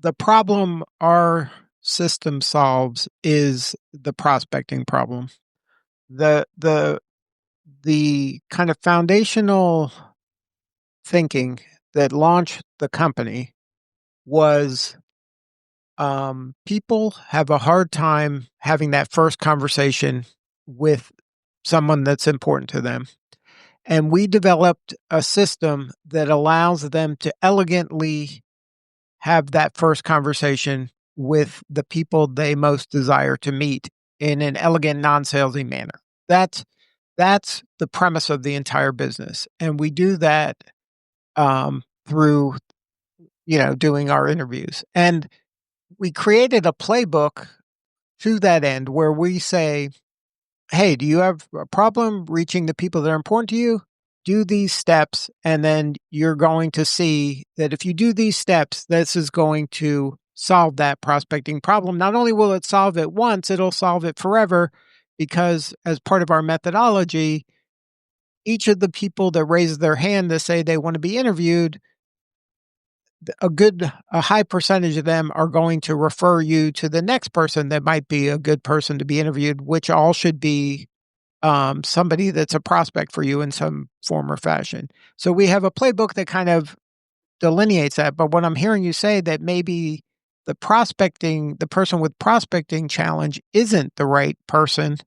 Speaker 4: the problem our system solves is the prospecting problem. The kind of foundational thinking that launched the company was people have a hard time having that first conversation with someone that's important to them. And we developed a system that allows them to elegantly have that first conversation with the people they most desire to meet in an elegant, non-salesy manner. That's the premise of the entire business. And we do that through, doing our interviews. And we created a playbook to that end where we say, hey, do you have a problem reaching the people that are important to you? Do these steps, and then you're going to see that if you do these steps, this is going to solve that prospecting problem. Not only will it solve it once, it'll solve it forever. because as part of our methodology, each of the people that raise their hand to say they want to be interviewed, a high percentage of them are going to refer you to the next person that might be a good person to be interviewed, which all should be somebody that's a prospect for you in some form or fashion. So we have a playbook that kind of delineates that. But what I'm hearing you say that maybe the person with prospecting challenge isn't the right person,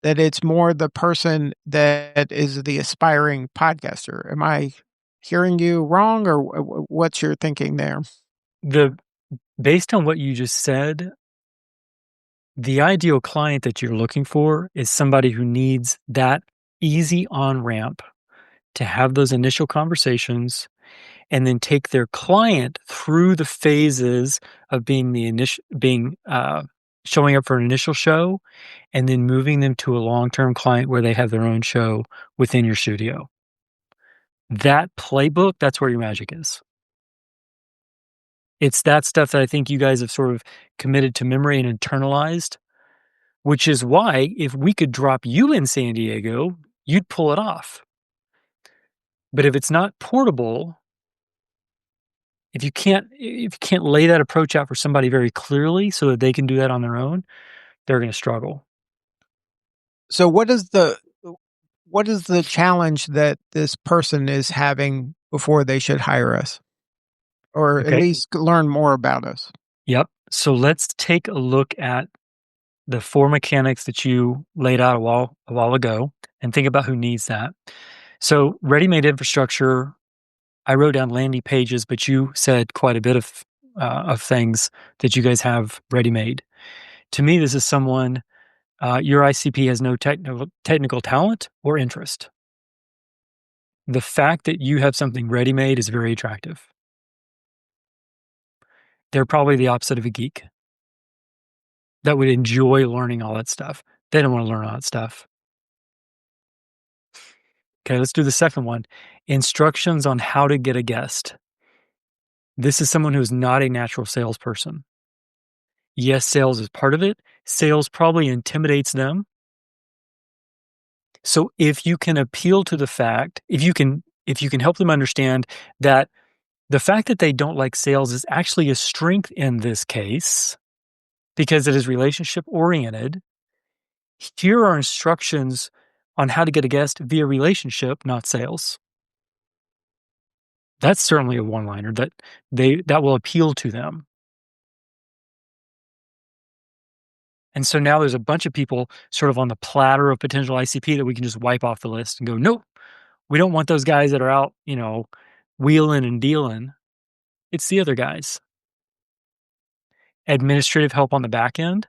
Speaker 4: that it's more the person that is the aspiring podcaster. Am I hearing you wrong, or what's your thinking there?
Speaker 3: Based on what you just said, the ideal client that you're looking for is somebody who needs that easy on-ramp to have those initial conversations and then take their client through the phases of showing up for an initial show and then moving them to a long-term client where they have their own show within your studio. That playbook, that's where your magic is. It's that stuff that I think you guys have sort of committed to memory and internalized, which is why if we could drop you in San Diego, you'd pull it off. But if it's not portable, if you can't lay that approach out for somebody very clearly so that they can do that on their own, they're going to struggle.
Speaker 4: So what is the challenge that this person is having before they should hire us, or at least learn more about us?
Speaker 3: Yep. So let's take a look at the 4 mechanics that you laid out a while ago and think about who needs that. So ready-made infrastructure, I wrote down landing pages, but you said quite a bit of things that you guys have ready-made. To me, this is someone, your ICP has no technical talent or interest. The fact that you have something ready-made is very attractive. They're probably the opposite of a geek that would enjoy learning all that stuff. They don't want to learn all that stuff. Okay, let's do the second one. Instructions on how to get a guest. This is someone who is not a natural salesperson. Yes, sales is part of it. Sales probably intimidates them. So if you can appeal to the fact, if you can help them understand that the fact that they don't like sales is actually a strength in this case because it is relationship oriented. Here are instructions on how to get a guest via relationship, not sales. That's certainly a one-liner that will appeal to them. And so now there's a bunch of people sort of on the platter of potential ICP that we can just wipe off the list and go, nope, we don't want those guys that are out, wheeling and dealing. It's the other guys. Administrative help on the back end.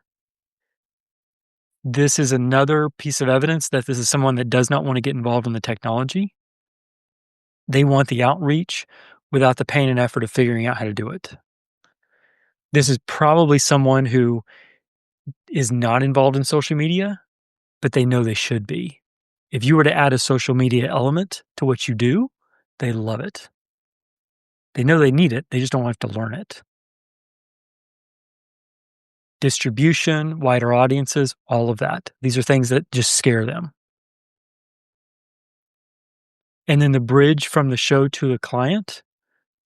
Speaker 3: This is another piece of evidence that this is someone that does not want to get involved in the technology. They want the outreach without the pain and effort of figuring out how to do it. This is probably someone who is not involved in social media, but they know they should be. If you were to add a social media element to what you do, they love it. They know they need it. They just don't have to learn it. Distribution, wider audiences, all of that. These are things that just scare them. And then the bridge from the show to the client,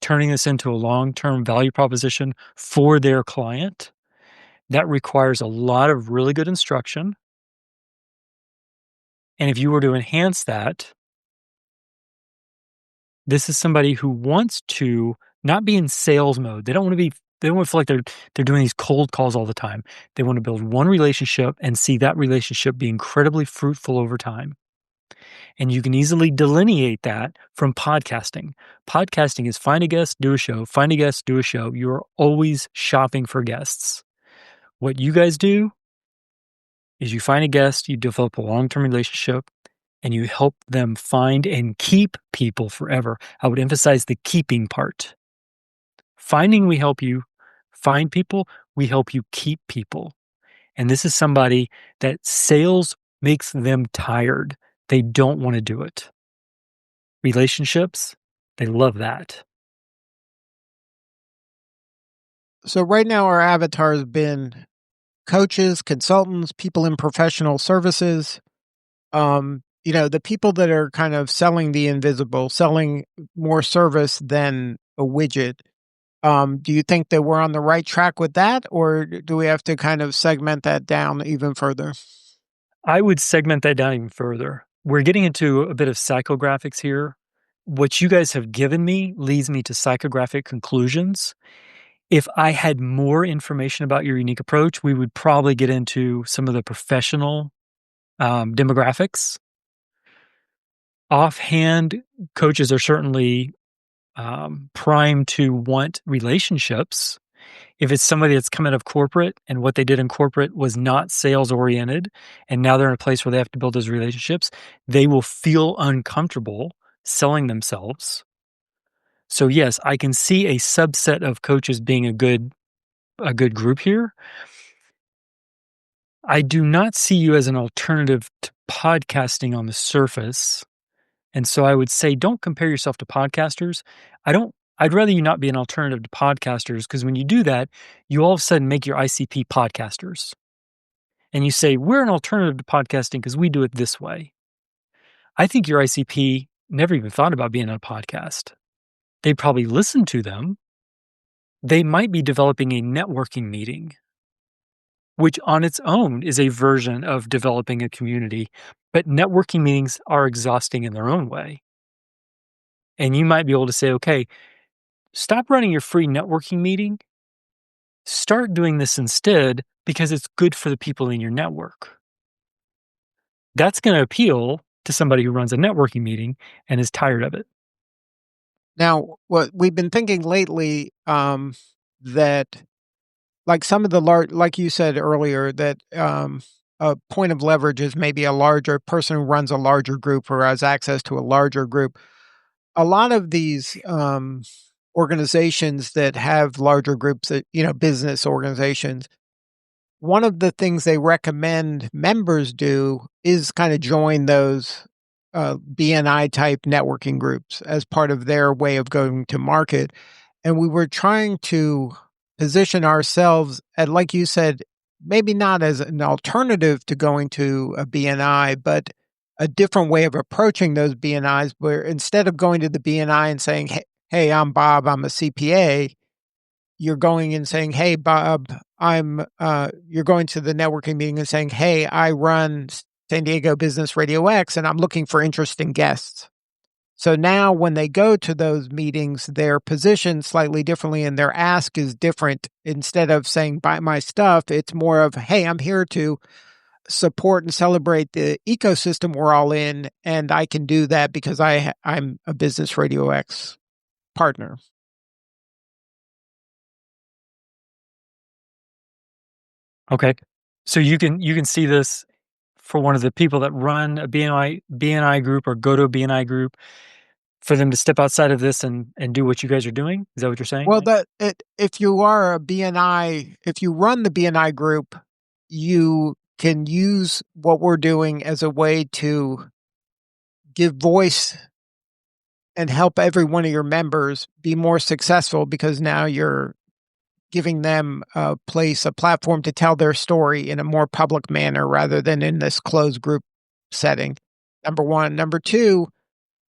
Speaker 3: turning this into a long-term value proposition for their client, that requires a lot of really good instruction. And if you were to enhance that, this is somebody who wants to not be in sales mode. They don't want to feel like they're doing these cold calls all the time. They want to build one relationship and see that relationship be incredibly fruitful over time. And you can easily delineate that from podcasting. Podcasting is find a guest, do a show, find a guest, do a show. You're always shopping for guests. What you guys do is you find a guest, you develop a long-term relationship, and you help them find and keep people forever. I would emphasize the keeping part. Finding, we help you find people, we help you keep people. And this is somebody that sales makes them tired. They don't want to do it. Relationships, they love that.
Speaker 4: So right now our avatar has been coaches, consultants, people in professional services, the people that are kind of selling the invisible, selling more service than a widget. Do you think that we're on the right track with that, or do we have to kind of segment that down even further?
Speaker 3: I would segment that down even further. We're getting into a bit of psychographics here. What you guys have given me leads me to psychographic conclusions. If I had more information about your unique approach, we would probably get into some of the professional demographics. Offhand, coaches are certainly primed to want relationships. If it's somebody that's come out of corporate and what they did in corporate was not sales oriented, and now they're in a place where they have to build those relationships, they will feel uncomfortable selling themselves. So yes, I can see a subset of coaches being a good group here. I do not see you as an alternative to podcasting on the surface. And so I would say don't compare yourself to podcasters. I'd rather you not be an alternative to podcasters, because when you do that, you all of a sudden make your ICP podcasters. And you say, we're an alternative to podcasting because we do it this way. I think your ICP never even thought about being on a podcast. They probably listened to them. They might be developing a networking meeting, which on its own is a version of developing a community. But networking meetings are exhausting in their own way. And you might be able to say, okay, stop running your free networking meeting. Start doing this instead because it's good for the people in your network. That's going to appeal to somebody who runs a networking meeting and is tired of it.
Speaker 4: Now, what we've been thinking lately, that like some of the like you said earlier, that a point of leverage is maybe a larger person who runs a larger group or has access to a larger group. A lot of these organizations that have larger groups, that business organizations, one of the things they recommend members do is kind of join those BNI type networking groups as part of their way of going to market. And we were trying to position ourselves at, like you said, maybe not as an alternative to going to a BNI, but a different way of approaching those BNIs, where instead of going to the BNI and saying, hey, I'm Bob, I'm a CPA, you're going and saying, hey, Bob, you're going to the networking meeting and saying, hey, I run San Diego Business Radio X and I'm looking for interesting guests. So now when they go to those meetings, they're positioned slightly differently and their ask is different. Instead of saying, buy my stuff, it's more of, hey, I'm here to support and celebrate the ecosystem we're all in. And I can do that because I'm a Business Radio X partner.
Speaker 3: Okay. So you can see this for one of the people that run a BNI group or go to a BNI group, for them to step outside of this and do what you guys are doing? Is that what you're saying?
Speaker 4: Well, if you are a BNI, if you run the BNI group, you can use what we're doing as a way to give voice and help every one of your members be more successful, because now you're giving them a platform to tell their story in a more public manner rather than in this closed group setting. Number one. Number two,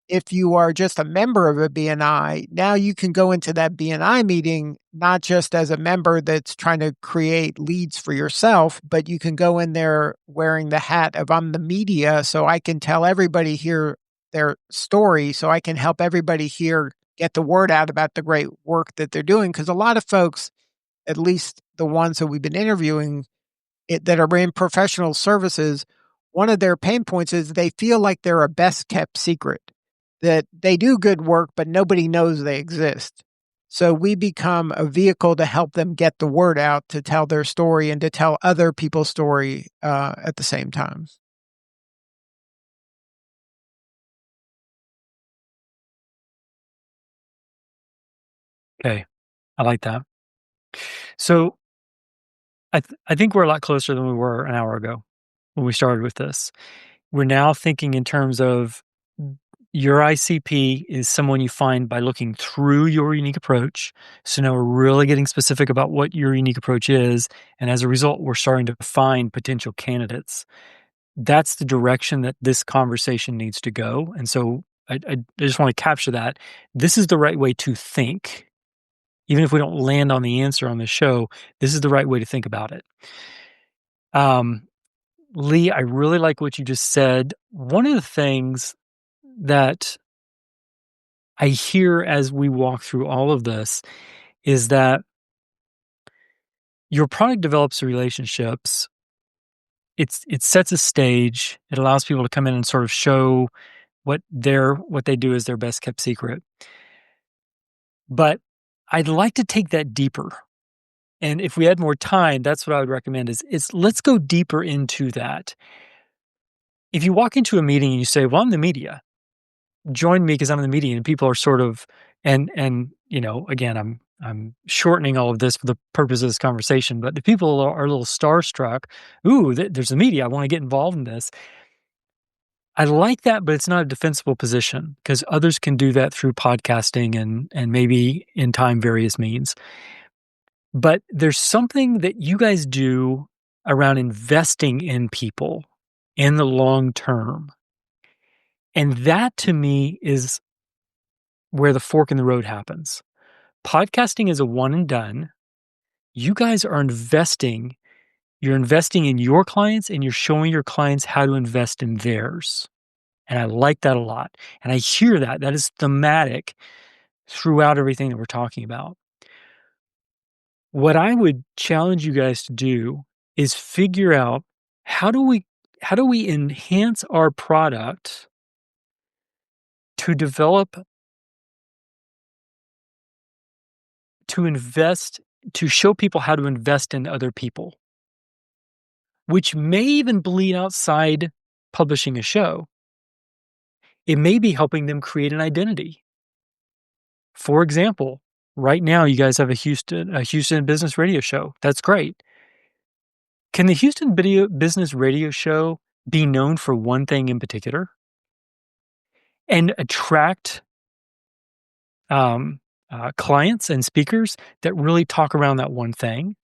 Speaker 4: if you are just a member of a BNI, now you can go into that BNI meeting not just as a member that's trying to create leads for yourself, but you can go in there wearing the hat of, I'm the media, so I can tell everybody here their story, so I can help everybody here get the word out about the great work that they're doing. Because a lot of folks, at least the ones that we've been interviewing that are in professional services, one of their pain points is they feel like they're a best kept secret, that they do good work, but nobody knows they exist. So we become a vehicle to help them get the word out, to tell their story and to tell other people's story at the same time.
Speaker 3: Okay. I like that. So I think we're a lot closer than we were an hour ago when we started with this. We're now thinking in terms of Your ICP is someone you find by looking through your unique approach. So now we're really getting specific about what your unique approach is. And as a result, we're starting to find potential candidates. That's the direction that this conversation needs to go. And so I just want to capture that. This is the right way to think. Even if we don't land on the answer on the show, this is the right way to think about it. Lee, I really like what you just said. One of the things that I hear as we walk through all of this is that your product develops relationships. It sets a stage. It allows people to come in and sort of show what they do is their best kept secret. But I'd like to take that deeper. And if we had more time, that's what I would recommend is let's go deeper into that. If you walk into a meeting and you say, well, I'm the media, join me because I'm in the media, and people are sort of, and again, I'm shortening all of this for the purpose of this conversation, but if people are a little starstruck, ooh, there's a media, I want to get involved in this. I like that, but it's not a defensible position because others can do that through podcasting and maybe in time various means. But there's something that you guys do around investing in people in the long term. And that to me is where the fork in the road happens. Podcasting is a one and done. You guys are investing. You're investing in your clients and you're showing your clients how to invest in theirs. And I like that a lot. And I hear that. That is thematic throughout everything that we're talking about. What I would challenge you guys to do is figure out how do we enhance our product to develop, to invest, to show people how to invest in other people, which may even bleed outside publishing a show. It may be helping them create an identity. For example, right now you guys have a Houston business radio show. That's great. Can the Houston business radio show be known for one thing in particular and attract clients and speakers that really talk around that one thing?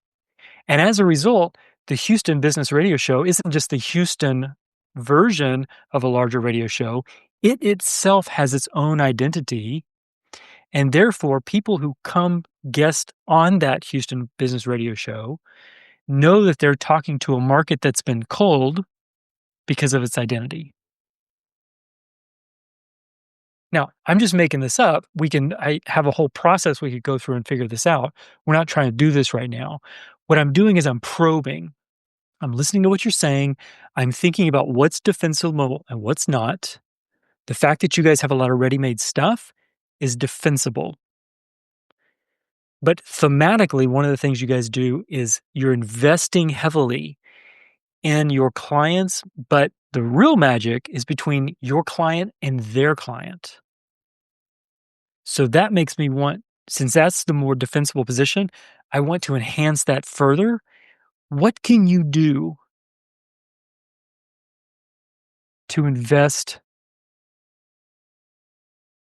Speaker 3: And as a result, the Houston business radio show isn't just the Houston version of a larger radio show. It itself has its own identity. And therefore, people who come guest on that Houston business radio show know that they're talking to a market that's been culled because of its identity. Now, I'm just making this up. I have a whole process we could go through and figure this out. We're not trying to do this right now. What I'm doing is I'm probing. I'm listening to what you're saying. I'm thinking about what's defensible and what's not. The fact that you guys have a lot of ready-made stuff is defensible. But thematically, one of the things you guys do is you're investing heavily in your clients, but the real magic is between your client and their client. So that makes me want, since that's the more defensible position, I want to enhance that further. What can you do to invest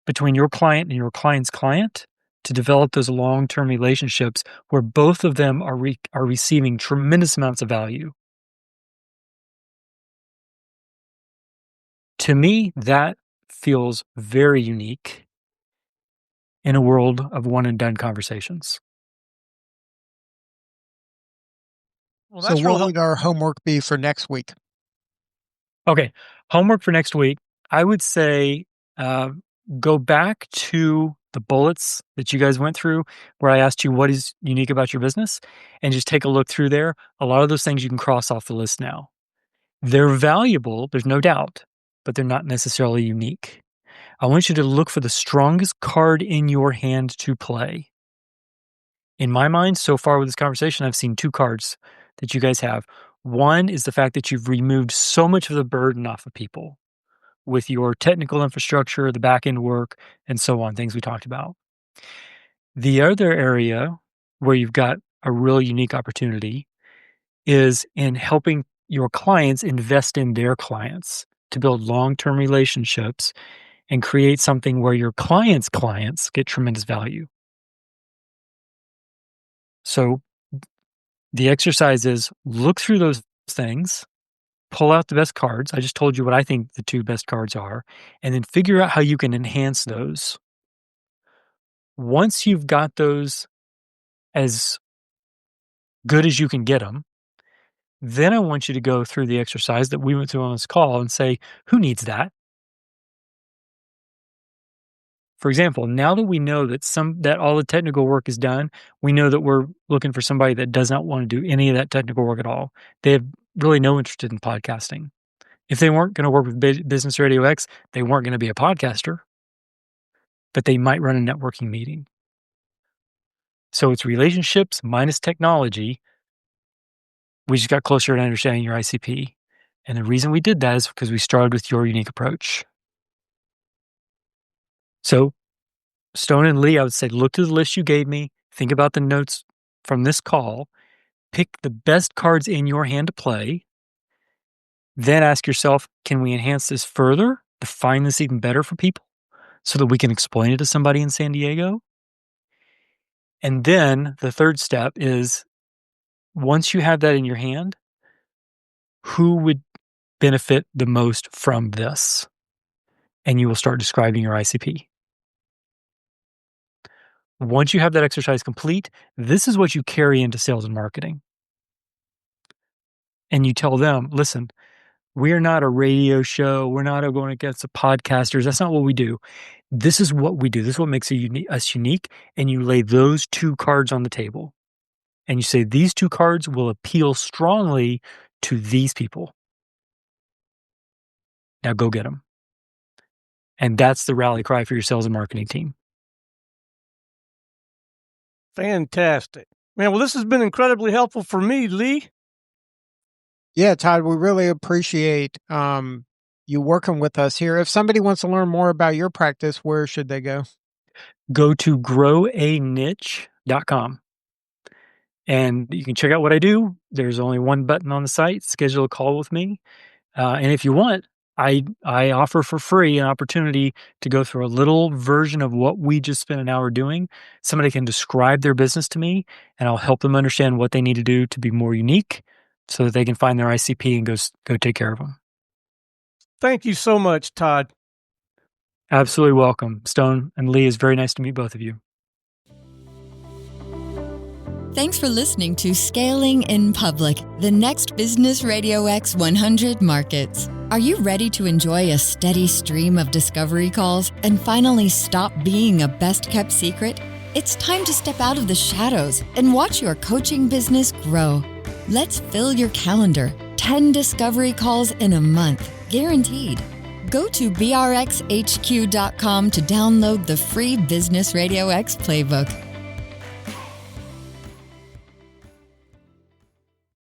Speaker 3: between your client and your client's client to develop those long-term relationships where both of them are receiving tremendous amounts of value? To me, that feels very unique in a world of one and done conversations.
Speaker 2: Well,
Speaker 4: So
Speaker 2: that's real
Speaker 4: what
Speaker 2: helpful.
Speaker 4: would our homework be for next week?
Speaker 3: Okay, homework for next week. I would say go back to the bullets that you guys went through where I asked you what is unique about your business and just take a look through there. A lot of those things you can cross off the list now. They're valuable, there's no doubt, but they're not necessarily unique. I want you to look for the strongest card in your hand to play. In my mind, so far with this conversation, I've seen two cards that you guys have. One is the fact that you've removed so much of the burden off of people with your technical infrastructure, the back-end work, and so on, things we talked about. The other area where you've got a real unique opportunity is in helping your clients invest in their clients to build long-term relationships and create something where your clients' clients get tremendous value. So the exercise is look through those things, pull out the best cards. I just told you what I think the 2 best cards are, and then figure out how you can enhance those. Once you've got those as good as you can get them, then I want you to go through the exercise that we went through on this call and say, who needs that? For example, now that we know that all the technical work is done, we know that we're looking for somebody that does not want to do any of that technical work at all. They have really no interest in podcasting. If they weren't going to work with Business RadioX, they weren't going to be a podcaster, but they might run a networking meeting. So it's relationships minus technology. We just got closer to understanding your ICP. And the reason we did that is because we started with your unique approach. So Stone and Lee, I would say, look through the list you gave me, think about the notes from this call, pick the best cards in your hand to play, then ask yourself, can we enhance this further, define this even better for people so that we can explain it to somebody in San Diego? And then the third step is, once you have that in your hand, who would benefit the most from this? And you will start describing your ICP. Once you have that exercise complete, this is what you carry into sales and marketing. And you tell them, listen, we're not a radio show. We're not going against the podcasters. That's not what we do. This is what we do. This is what makes us unique. And you lay those 2 cards on the table. And you say, these 2 cards will appeal strongly to these people. Now go get them. And that's the rally cry for your sales and marketing team.
Speaker 2: Fantastic. Man, well, this has been incredibly helpful for me, Lee.
Speaker 4: Yeah, Todd, we really appreciate you working with us here. If somebody wants to learn more about your practice, where should they go?
Speaker 3: Go to growaniche.com. And you can check out what I do. There's only one button on the site, schedule a call with me. And if you want, I offer for free an opportunity to go through a little version of what we just spent an hour doing. Somebody can describe their business to me, and I'll help them understand what they need to do to be more unique so that they can find their ICP and go take care of them.
Speaker 2: Thank you so much, Todd.
Speaker 3: Absolutely welcome. Stone and Lee, it's very nice to meet both of you.
Speaker 1: Thanks for listening to Scaling in Public, the next Business RadioX 100 markets. Are you ready to enjoy a steady stream of discovery calls and finally stop being a best-kept secret? It's time to step out of the shadows and watch your coaching business grow. Let's fill your calendar. 10 discovery calls in a month, guaranteed. Go to brxhq.com to download the free Business RadioX playbook.